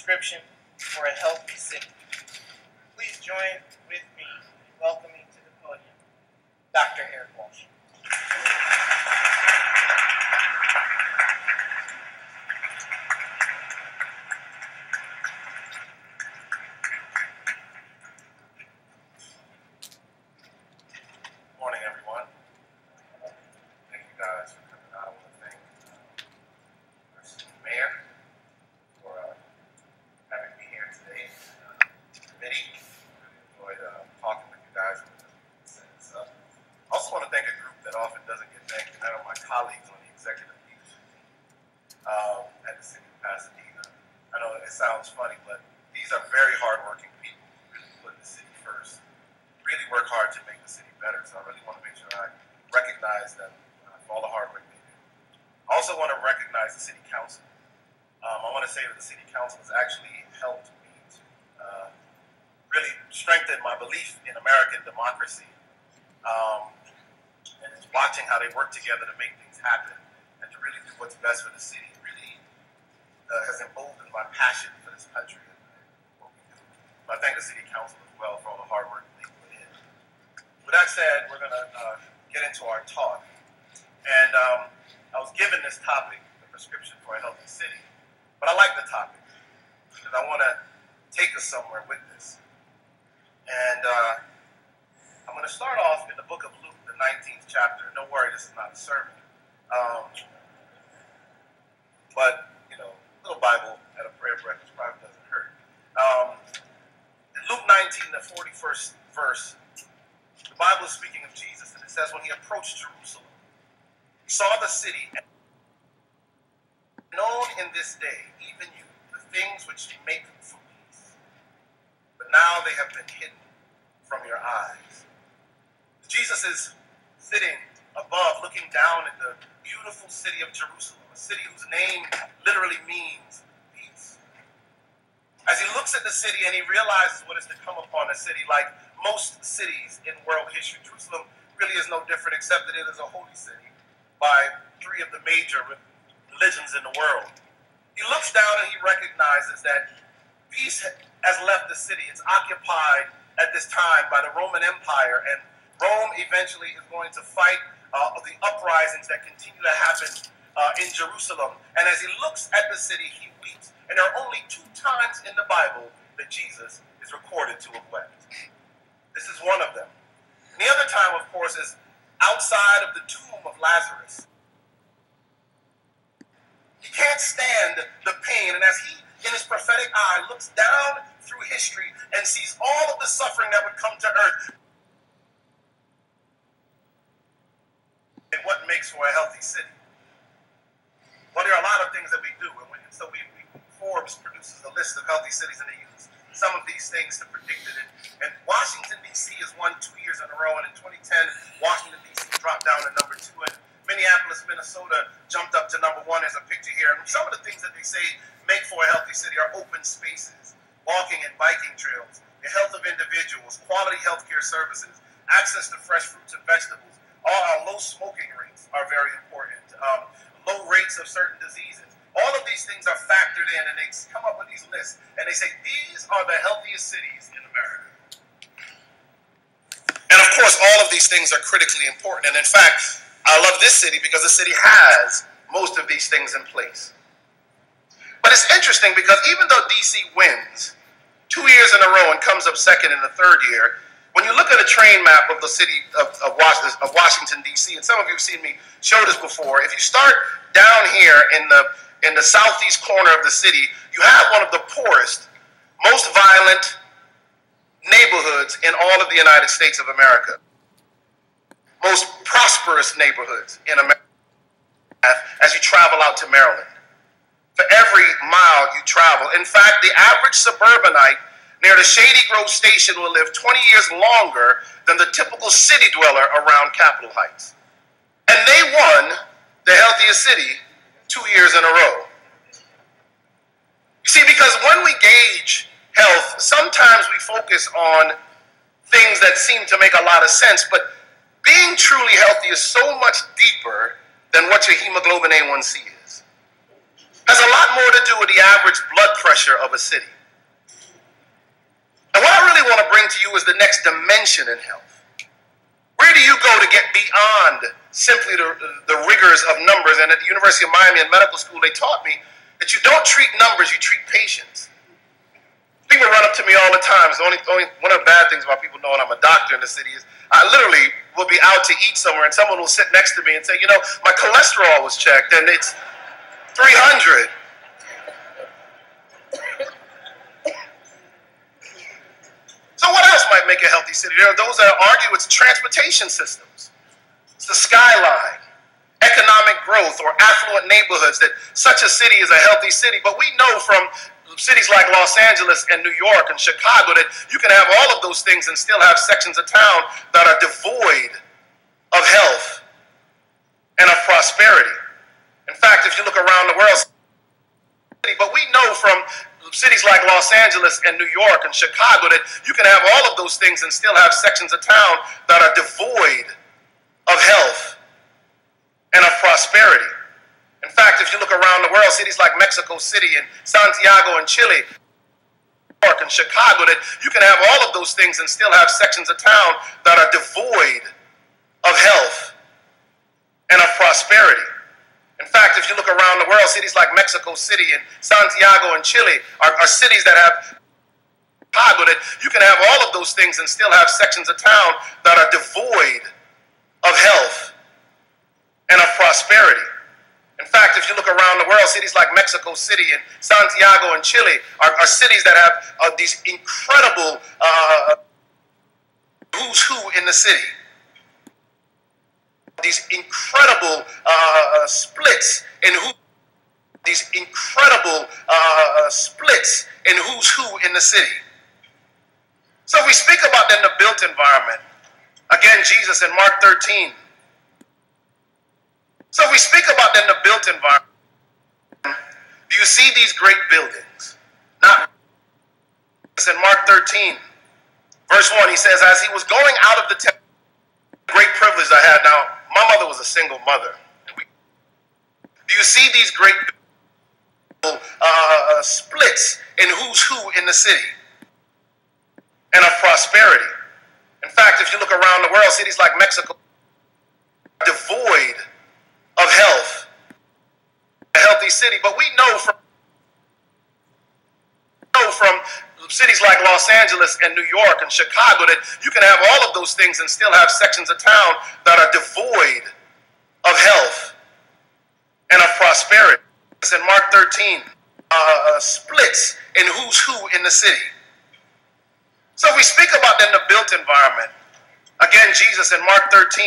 prescription for a healthy city. Please join with me in welcoming to the podium Dr. Walsh. Morning, everyone. Thank you guys for coming out. I want to thank our city mayor for having me here today. Committee, really enjoyed talking with you guys and setting this up. I also want to thank a group that often doesn't get thanked, and that are my colleagues on the executive leadership team at the city of Pasadena. I know it sounds funny, but these are very hardworking people who really put the city first, really work hard to make the city better. So I really want to make sure I recognize them for all the hard work they do. I also want to recognize the city council. I want to say that the city council has actually helped me to really strengthen my belief in American democracy, and it's watching how they work together to make things happen and to really do what's best for the city really has emboldened my passion for this country and what we do. So I thank the city council as well for all the hard work they put in. With that said, we're going to get into our talk. And I was given this topic, the prescription for a healthy city, but I like the topic because I want to take us somewhere with this. And I'm going to start off in the book of Luke, the 19th chapter. Don't worry, this is not a sermon. But, you know, a little Bible at a prayer breakfast probably doesn't hurt. In Luke 19, the 41st verse, the Bible is speaking of Jesus, and it says, when he approached Jerusalem, he saw the city, and known in this day, even you, the things which make for peace. But now they have been hidden from your eyes. Jesus is sitting above, looking down at the beautiful city of Jerusalem, a city whose name literally means peace. As he looks at the city and he realizes what is to come upon the city, like most cities in world history, Jerusalem really is no different, except that it is a holy city by three of the major religions in the world. He looks down and he recognizes that peace has left the city. It's occupied at this time by the Roman Empire, and Rome eventually is going to fight the uprisings that continue to happen in Jerusalem. And as he looks at the city, he weeps. And there are only 2 times in the Bible that Jesus is recorded to have wept. This is one of them. And the other time, of course, is outside of the tomb of Lazarus. He can't stand the pain, and as he, in his prophetic eye, looks down through history and sees all of the suffering that would come to earth, and what makes for a healthy city? Well, there are a lot of things that we do, and so Forbes produces a list of healthy cities, and they use some of these things to predict it. And Washington, D.C. has won 2 years in a row, and in 2010, Washington, D.C. dropped down to number 2, and Minneapolis, Minnesota jumped up to number 1. There's a picture here. And some of the things that they say make for a healthy city are open spaces, walking and biking trails, the health of individuals, quality healthcare services, access to fresh fruits and vegetables. All our low smoking rates are very important, low rates of certain diseases. All of these things are factored in, and they come up with these lists, and they say these are the healthiest cities in America. And of course, all of these things are critically important. And in fact, I love this city because the city has most of these things in place. But it's interesting because even though DC wins 2 years in a row and comes up second in the 3rd year, when you look at a train map of the city of Washington, D.C., and some of you have seen me show this before, if you start down here in the southeast corner of the city, you have one of the poorest, most violent neighborhoods in all of the United States of America. Most prosperous neighborhoods in America as you travel out to Maryland. For every mile you travel. In fact, the average suburbanite near the Shady Grove station will live 20 years longer than the typical city dweller around Capitol Heights. And they won the healthiest city 2 years in a row. You see, because when we gauge health, sometimes we focus on things that seem to make a lot of sense, but being truly healthy is so much deeper than what your hemoglobin A1C is. has a lot more to do with the average blood pressure of a city. And what I really want to bring to you is the next dimension in health. Where do you go to get beyond simply the rigors of numbers? And at the University of Miami in medical school, they taught me that you don't treat numbers, you treat patients. People run up to me all the time. It's only one of the bad things about people knowing I'm a doctor in the city is I literally will be out to eat somewhere and someone will sit next to me and say, you know, my cholesterol was checked and it's 300. So what else might make a healthy city? There are those that argue it's transportation systems. It's the skyline, economic growth, or affluent neighborhoods that such a city is a healthy city. But we know from cities like Los Angeles and New York and Chicago that you can have all of those things and still have sections of town that are devoid of health and of prosperity. In fact, if you look around the world, but we know from cities like Los Angeles and New York and Chicago that you can have all of those things and still have sections of town that are devoid of health and of prosperity. In fact, if you look around the world, cities like Mexico City and Santiago and Chile, New York and Chicago, that you can have all of those things and still have sections of town that are devoid of health and of prosperity. In fact, if you look around the world, cities like Mexico City and Santiago and Chile are cities that have Chicago, that you can have all of those things and still have sections of town that are devoid of health and of prosperity. In fact, if you look around the world, cities like Mexico City and Santiago and Chile are cities that have these incredible who's who in the city. These incredible splits in who's who in the city. So if we speak about then the built environment, again, Jesus in Mark 13. So if we speak about then the built environment, do you see these great buildings? Not in Mark 13, verse 1, he says, as he was going out of the temple, great privilege I had. Now, my mother was a single mother. Do you see these great splits in who's who in the city and of prosperity? In fact, if you look around the world, cities like Mexico are devoid of health, a healthy city. But we know from cities like Los Angeles and New York and Chicago that you can have all of those things and still have sections of town that are devoid of health and of prosperity. It's in Mark 13, splits in who's who in the city. So if we speak about then the built environment, again, Jesus in Mark 13,